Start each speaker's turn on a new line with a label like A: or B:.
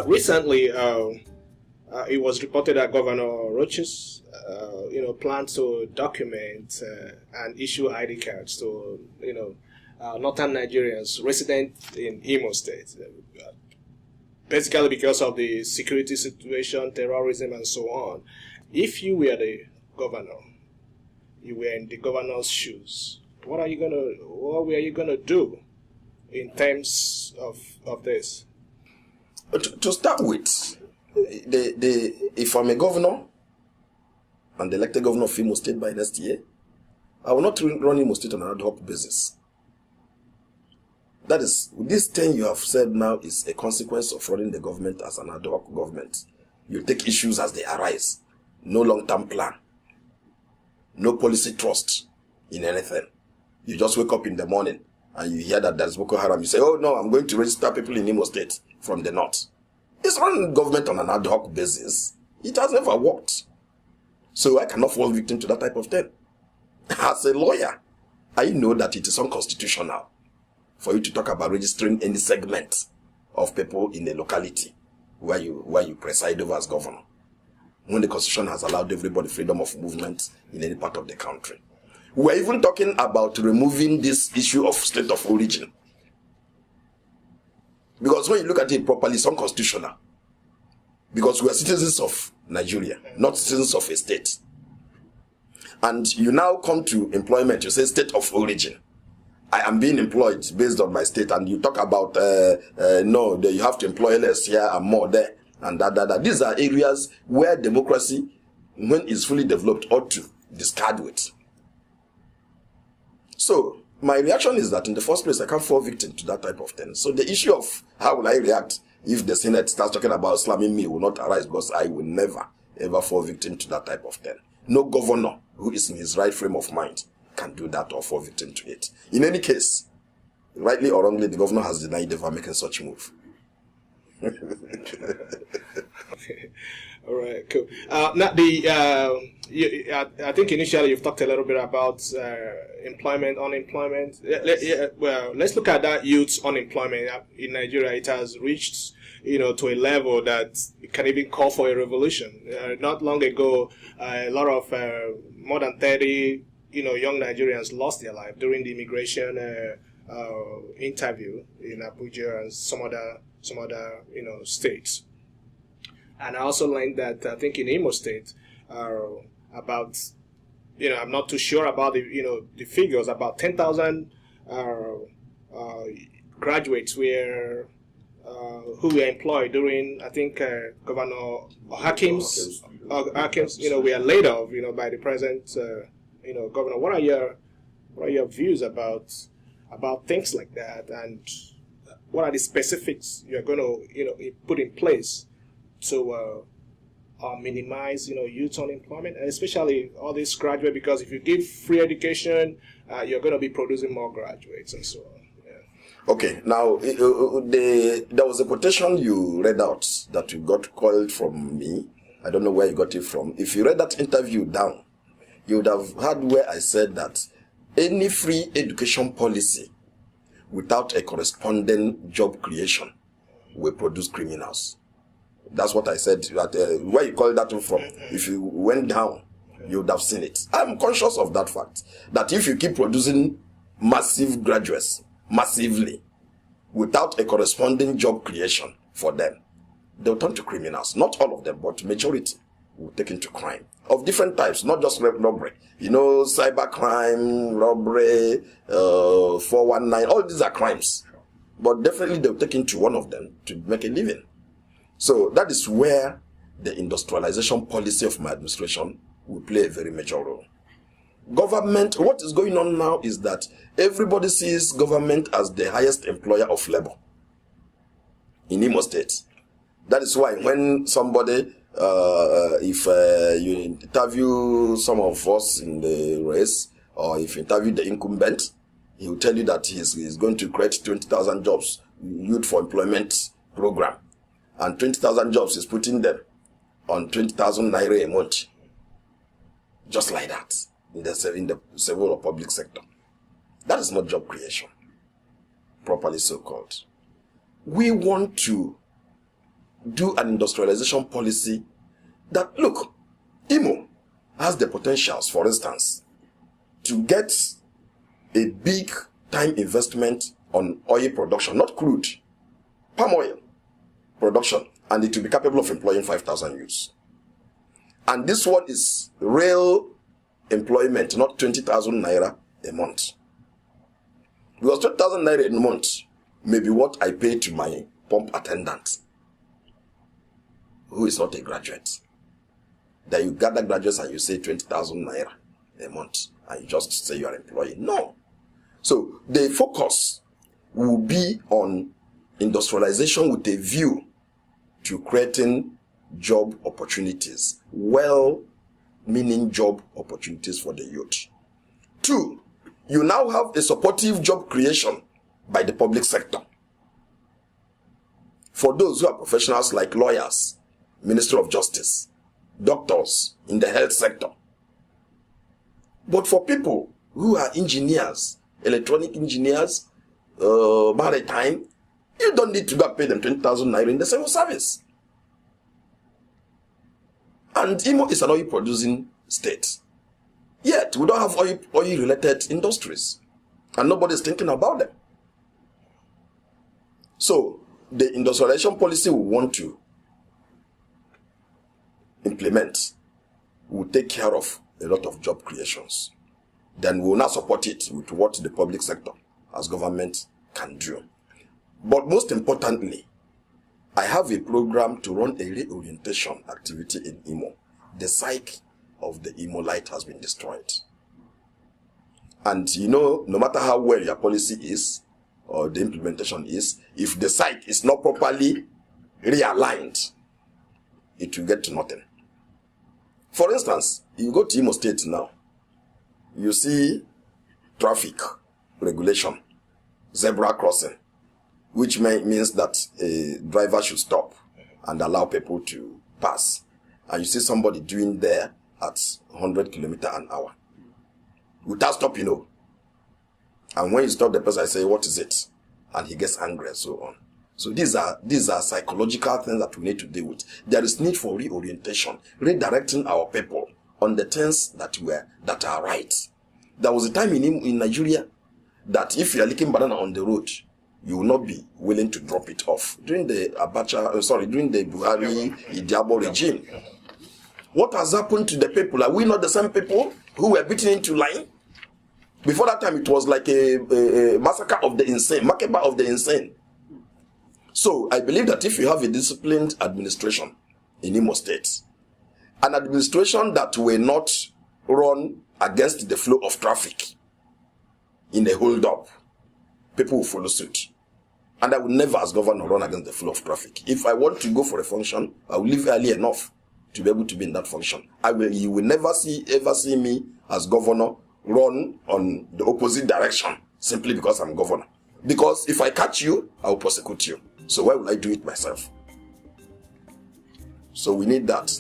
A: Recently, it was reported that Governor Rochas, plans to document and issue ID cards to, northern Nigerians resident in Imo State. Basically because of the security situation, terrorism, and so on. If you were the governor, you were in the governor's shoes, what were you gonna do in terms of this?
B: To start with, if I'm a governor and the elected governor of Imo State by next year, I will not run Imo State on an ad-hoc basis. That is, this thing you have said now is a consequence of running the government as an ad-hoc government. You take issues as they arise. No long-term plan. No policy trust in anything. You just wake up in the morning and you hear that there's Boko Haram. You say, oh no, I'm going to register people in Imo State from the north. It's running government on an ad-hoc basis. It has never worked. So I cannot fall victim to that type of thing. As a lawyer, I know that it is unconstitutional for you to talk about registering any segment of people in a locality where you preside over as governor, when the constitution has allowed everybody freedom of movement in any part of the country. We're even talking about removing this issue of state of origin. Because when you look at it properly, it's unconstitutional. Because we are citizens of Nigeria, not citizens of a state. And you now come to employment, you say state of origin. I am being employed based on my state, and you talk about you have to employ less here and more there, and that. These are areas where democracy, when it's fully developed, ought to discard with. So my reaction is that in the first place, I can't fall victim to that type of thing. So the issue of how will I react if the Senate starts talking about slamming me will not arise, because I will never ever fall victim to that type of thing. No governor who is in his right frame of mind can do that or fall victim to it. In any case, rightly or wrongly, the governor has denied ever making such a move.
A: All right, cool. Now, I think initially you've talked a little bit about employment, unemployment. Let's look at that youth unemployment in Nigeria. It has reached, to a level that it can even call for a revolution. Not long ago, a lot of more than 30 young Nigerians lost their life during the immigration interview in Abuja and some other states. And I also learned that I think in Imo State, about, I'm not too sure about the figures, about 10,000 graduates were who were employed during, I think, Governor Hakim's, were laid off, by the present. Governor, what are your views about things like that, and what are the specifics you're going to put in place to minimize youth unemployment, and especially all these graduates, because if you give free education, you're going to be producing more graduates and so on. Yeah.
B: Okay, now there was a quotation you read out that you got called from me. I don't know where you got it from. If you read that interview down, you would have heard where I said that any free education policy without a corresponding job creation will produce criminals. That's what I said. Where you call that from? If you went down, you would have seen it. I'm conscious of that fact, that if you keep producing massive graduates, massively, without a corresponding job creation for them, they'll turn to criminals. Not all of them, but majority will take into crime of different types, not just robbery. Cyber crime, robbery, 419, all these are crimes. But definitely they'll take into one of them to make a living. So that is where the industrialization policy of my administration will play a very major role. Government, what is going on now is that everybody sees government as the highest employer of labor in Imo State. That is why when somebody, if you interview some of us in the race, or if you interview the incumbent, he will tell you that he's going to create 20,000 jobs, youth for employment program. And 20,000 jobs is putting them on 20,000 naira a month. Just like that, in the civil or public sector. That is not job creation, properly so called. We want to do an industrialization policy that, look, Imo has the potentials, for instance, to get a big time investment on oil production, not crude, palm oil production, and it will be capable of employing 5,000 youths. And this one is real employment, not 20,000 naira a month. Because 20,000 naira a month may be what I pay to my pump attendant, who is not a graduate. That you gather graduates and you say 20,000 naira a month, and you just say you are employing. No. So the focus will be on industrialization with a view to creating job opportunities, well-meaning job opportunities for the youth. 2, you now have a supportive job creation by the public sector. For those who are professionals like lawyers, Ministry of Justice, doctors in the health sector. But for people who are engineers, electronic engineers, maritime, you don't need to go pay them 20,000 naira in the civil service. And Imo is an oil producing state. Yet, we don't have oil-related industries. And nobody is thinking about them. So, the industrialization policy we want to implement will take care of a lot of job creations. Then we will not support it with what the public sector as government can do. But most importantly, I have a program to run a reorientation activity in Imo. The psyche of the Imo light has been destroyed. And you know, no matter how well your policy is, or the implementation is, if the psyche is not properly realigned, it will get to nothing. For instance, you go to Imo State now, you see traffic regulation, zebra crossing, which means that a driver should stop and allow people to pass. And you see somebody doing there at 100 kilometers an hour. Without stop, you know. And when you stop the person, I say, what is it? And he gets angry and so on. So these are psychological things that we need to deal with. There is need for reorientation, redirecting our people on the things that are right. There was a time in Nigeria that if you are licking banana on the road, you will not be willing to drop it off. During the Buhari Idiabo regime, what has happened to the people? Are we not the same people who were beaten into line? Before that time, it was like a massacre of the insane, makeba of the insane. So I believe that if you have a disciplined administration in Imo State, an administration that will not run against the flow of traffic in a hold-up, people will follow suit. And I will never, as governor, run against the flow of traffic. If I want to go for a function, I will leave early enough to be able to be in that function. You will never ever see me as governor run on the opposite direction simply because I'm governor. Because if I catch you, I will prosecute you. So why will I do it myself? So we need that.